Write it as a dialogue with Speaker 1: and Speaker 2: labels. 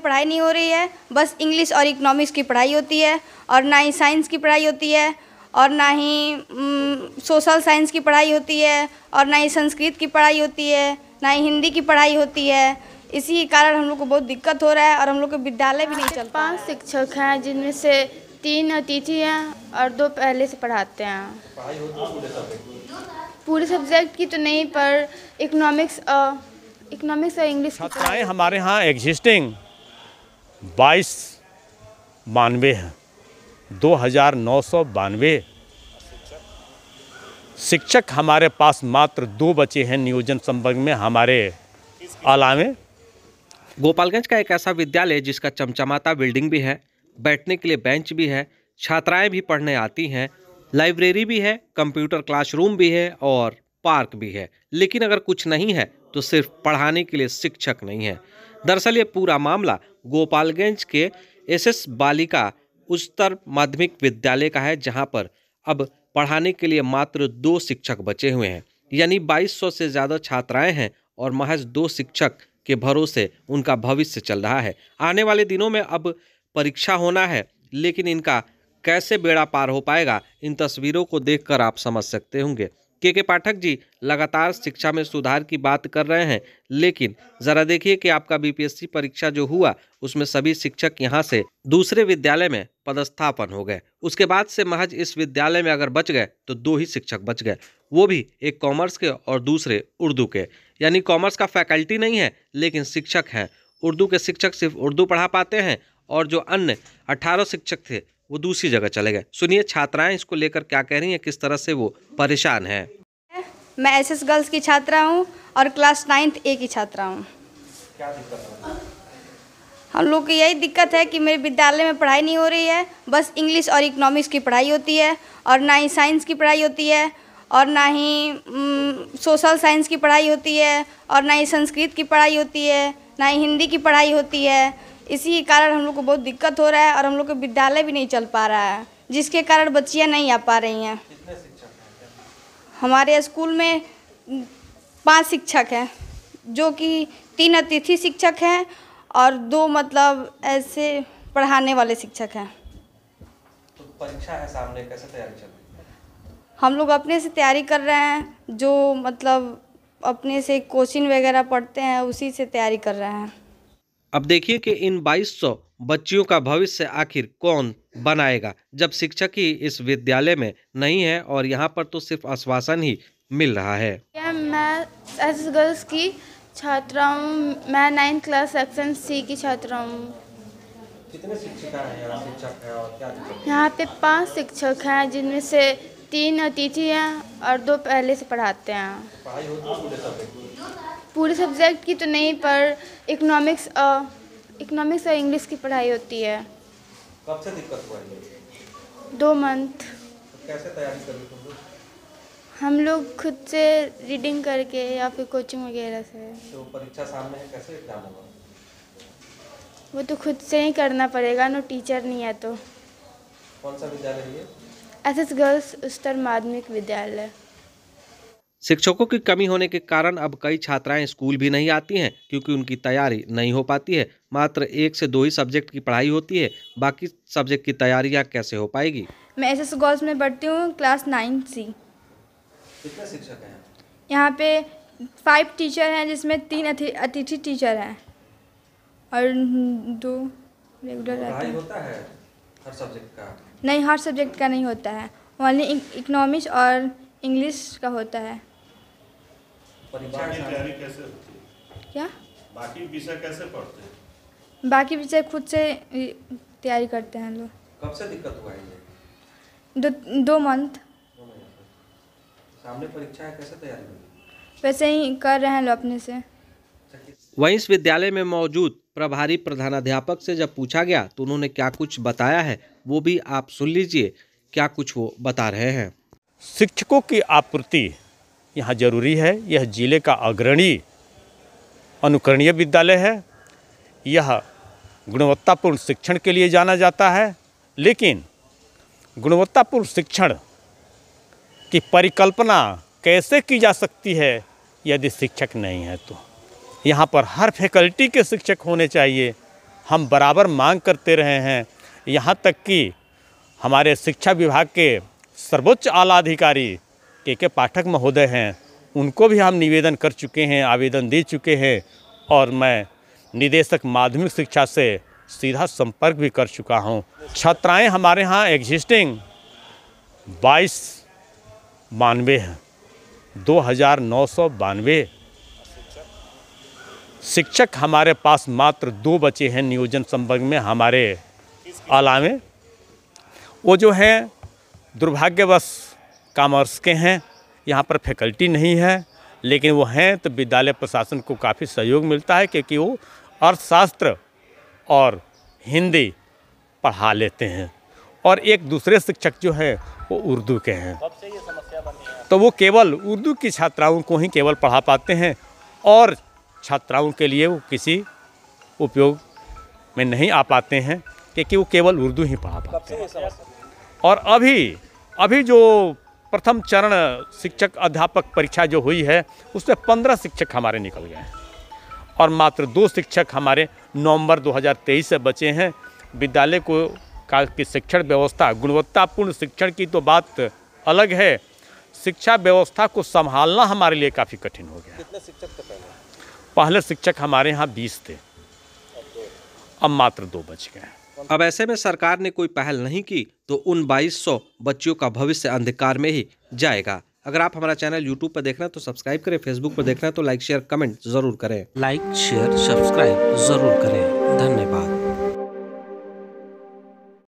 Speaker 1: पढ़ाई नहीं हो रही है, बस इंग्लिश और इकोनॉमिक्स की पढ़ाई होती है और ना ही साइंस की पढ़ाई होती है और ना ही सोशल साइंस की पढ़ाई होती है और ना ही संस्कृत की पढ़ाई होती है, ना ही हिंदी की पढ़ाई होती है। इसी के कारण हम लोग को बहुत दिक्कत हो रहा है और हम लोग के विद्यालय भी नहीं चल पा रहा है।
Speaker 2: 5 शिक्षक हैं जिनमें से 3 अतिथि हैं और 2 पहले से पढ़ाते हैं।
Speaker 3: पढ़ाई होती है पूरे सब्जेक्ट?
Speaker 2: पूरे सब्जेक्ट की तो नहीं, पर इकोनॉमिक्स और इंग्लिश की
Speaker 4: छात्राएँ हमारे यहाँ एग्जिस्टिंग 2292 हैं, 2992। शिक्षक हमारे पास मात्र 2 बचे हैं नियोजन संवर्ग में हमारे अलावे।
Speaker 3: गोपालगंज का एक ऐसा विद्यालय जिसका चमचमाता बिल्डिंग भी है, बैठने के लिए बेंच भी है, छात्राएं भी पढ़ने आती हैं, लाइब्रेरी भी है, कंप्यूटर क्लासरूम भी है और पार्क भी है। लेकिन अगर कुछ नहीं है तो सिर्फ पढ़ाने के लिए शिक्षक नहीं है। दरअसल ये पूरा मामला गोपालगंज के एसएस बालिका उच्चतर माध्यमिक विद्यालय का है, जहां पर अब पढ़ाने के लिए मात्र 2 शिक्षक बचे हुए हैं। यानी 2200 से ज़्यादा छात्राएं हैं और महज 2 शिक्षक के भरोसे उनका भविष्य चल रहा है। आने वाले दिनों में अब परीक्षा होना है, लेकिन इनका कैसे बेड़ा पार हो पाएगा, इन तस्वीरों को देखकर आप समझ सकते होंगे। के पाठक जी लगातार शिक्षा में सुधार की बात कर रहे हैं, लेकिन ज़रा देखिए कि आपका बीपीएससी परीक्षा जो हुआ उसमें सभी शिक्षक यहां से दूसरे विद्यालय में पदस्थापन हो गए। उसके बाद से महज इस विद्यालय में अगर बच गए तो 2 ही शिक्षक बच गए, वो भी एक कॉमर्स के और दूसरे उर्दू के। यानी कॉमर्स का फैकल्टी नहीं है लेकिन शिक्षक हैं। उर्दू के शिक्षक सिर्फ उर्दू पढ़ा पाते हैं और जो अन्य 18 शिक्षक थे वो दूसरी जगह चले गए। सुनिए छात्राएं इसको लेकर क्या कह रही हैं, किस तरह से वो परेशान हैं।
Speaker 1: मैं एसएस गर्ल्स की छात्रा हूँ और क्लास 9th ए की छात्रा हूँ।
Speaker 3: क्या दिक्कत है?
Speaker 1: हम लोग की यही दिक्कत है कि मेरे विद्यालय में पढ़ाई नहीं हो रही है, बस इंग्लिश और इकोनॉमिक्स की पढ़ाई होती है और ना ही साइंस की पढ़ाई होती है और ना ही सोशल साइंस की पढ़ाई होती है और ना ही संस्कृत की पढ़ाई होती है, ना ही हिंदी की पढ़ाई होती है। इसी के कारण हम लोग को बहुत दिक्कत हो रहा है और हम लोग का विद्यालय भी नहीं चल पा रहा है, जिसके कारण बच्चियां नहीं आ पा रही हैं।
Speaker 3: कितने शिक्षक हैं?
Speaker 1: हमारे स्कूल में 5 शिक्षक हैं, जो कि 3 अतिथि शिक्षक हैं और 2 मतलब ऐसे पढ़ाने वाले शिक्षक हैं।
Speaker 3: तो परीक्षा है सामने, कैसे तैयारी चल रही है?
Speaker 1: हम लोग अपने से तैयारी कर रहे हैं, जो मतलब अपने से कोचिंग वगैरह पढ़ते हैं उसी से तैयारी कर रहे हैं।
Speaker 3: अब देखिए कि इन 2200 बच्चियों का भविष्य आखिर कौन बनाएगा, जब शिक्षक ही इस विद्यालय में नहीं है और यहाँ पर तो सिर्फ आश्वासन ही मिल रहा है।
Speaker 2: मैं एसएस गर्ल्स की छात्रा हूँ। मैं 9th क्लास सेक्शन सी की छात्रा हूँ।
Speaker 3: कितने शिक्षिका हैं यहाँ, शिक्षक हैं और क्या दिक्कत है?
Speaker 2: यहाँ पे 5 शिक्षक हैं जिनमें से 3 अतिथि हैं और 2 पहले से पढ़ाते हैं।
Speaker 3: पढ़ाई होती है पूरे सब्जेक्ट?
Speaker 2: पूरे सब्जेक्ट की तो नहीं, पर इकोनॉमिक्स और इंग्लिश की पढ़ाई होती है।
Speaker 3: कब से दिक्कत हुआ है?
Speaker 2: 2 मंथ।
Speaker 3: तो कैसे तैयारी कर रही तुम लोग?
Speaker 2: हम लोग खुद से रीडिंग करके या फिर कोचिंग वगैरह से।
Speaker 3: तो परीक्षा सामने है, कैसे एग्जाम होगा?
Speaker 2: वो तो खुद से ही करना पड़ेगा, नो टीचर नहीं है तो।
Speaker 3: कौन सा विद्यालय है ये?
Speaker 2: एसएस गर्ल्स उच्चतर माध्यमिक विद्यालय।
Speaker 3: शिक्षकों की कमी होने के कारण अब कई छात्राएं स्कूल भी नहीं आती हैं, क्योंकि उनकी तैयारी नहीं हो पाती है। मात्र 1 से 2 ही सब्जेक्ट की पढ़ाई होती है, बाकी सब्जेक्ट की तैयारियां कैसे हो पाएगी?
Speaker 1: मैं एसएस गर्ल्स में पढ़ती हूँ, क्लास 9C।
Speaker 3: कितने शिक्षक हैं?
Speaker 1: यहाँ पे 5 टीचर हैं, जिसमें 3 अतिथि टीचर हैं और 2 रेगुलर रहते हैं।
Speaker 3: होता है हर सब्जेक्ट का?
Speaker 1: नहीं, हर सब्जेक्ट का नहीं होता है, ओनली इकोनॉमिक्स और इंग्लिश का होता है।
Speaker 3: परीक्षा की
Speaker 5: तैयारी कैसे होती है?
Speaker 1: क्या?
Speaker 5: बाकी विषय कैसे पढ़ते हैं?
Speaker 1: बाकी विषय खुद से तैयारी करते हैं लोग।
Speaker 3: कब से दिक्कत हुआ है ये?
Speaker 1: 2 मंथ।
Speaker 3: 2 महीने से। सामने परीक्षा है, कैसे तैयारी होगी?
Speaker 1: वैसे ही कर रहे हैं लोग अपने से।
Speaker 3: वहीं इस विद्यालय में मौजूद प्रभारी प्रधानाध्यापक से जब पूछा गया तो उन्होंने क्या कुछ बताया है, वो भी आप सुन लीजिए क्या कुछ वो बता रहे हैं।
Speaker 4: शिक्षकों की आपूर्ति यहाँ जरूरी है। यह जिले का अग्रणी अनुकरणीय विद्यालय है। यह गुणवत्तापूर्ण शिक्षण के लिए जाना जाता है, लेकिन गुणवत्तापूर्ण शिक्षण की परिकल्पना कैसे की जा सकती है यदि शिक्षक नहीं है तो। यहाँ पर हर फैकल्टी के शिक्षक होने चाहिए, हम बराबर मांग करते रहे हैं। यहाँ तक कि हमारे शिक्षा विभाग के सर्वोच्च आला अधिकारी के पाठक महोदय हैं, उनको भी हम निवेदन कर चुके हैं, आवेदन दे चुके हैं और मैं निदेशक माध्यमिक शिक्षा से सीधा संपर्क भी कर चुका हूँ। छात्राएं हमारे यहाँ एग्जिस्टिंग 2292 हैं, 2992। शिक्षक हमारे पास मात्र 2 बचे हैं नियोजन संवर्ग में हमारे आला में। वो जो हैं दुर्भाग्यवश कॉमर्स के हैं, यहाँ पर फैकल्टी नहीं है, लेकिन वो हैं तो विद्यालय प्रशासन को काफ़ी सहयोग मिलता है क्योंकि वो अर्थशास्त्र और हिंदी पढ़ा लेते हैं। और एक दूसरे शिक्षक जो हैं वो उर्दू के हैं, तो वो केवल उर्दू की छात्राओं को ही केवल पढ़ा पाते हैं और छात्राओं के लिए वो किसी उपयोग में नहीं आ पाते हैं क्योंकि वो केवल उर्दू ही पढ़ा पाते हैं। और अभी जो प्रथम चरण शिक्षक अध्यापक परीक्षा जो हुई है उसमें 15 शिक्षक हमारे निकल गए हैं और मात्र 2 शिक्षक हमारे नवंबर 2023 से बचे हैं। विद्यालय को की शिक्षण व्यवस्था, गुणवत्तापूर्ण शिक्षण की तो बात अलग है, शिक्षा व्यवस्था को संभालना हमारे लिए काफ़ी कठिन हो गया।
Speaker 3: कितने शिक्षक थे
Speaker 4: पहले शिक्षक हमारे यहाँ 20 थे, अब मात्र 2 बच गए।
Speaker 3: अब ऐसे में सरकार ने कोई पहल नहीं की तो उन 2200 बच्चियों का भविष्य अंधकार में ही जाएगा। अगर आप हमारा चैनल YouTube पर देख रहे हैं तो सब्सक्राइब करें, Facebook पर देख रहे हैं तो लाइक शेयर कमेंट जरूर करें।
Speaker 6: लाइक शेयर सब्सक्राइब जरूर करें। धन्यवाद।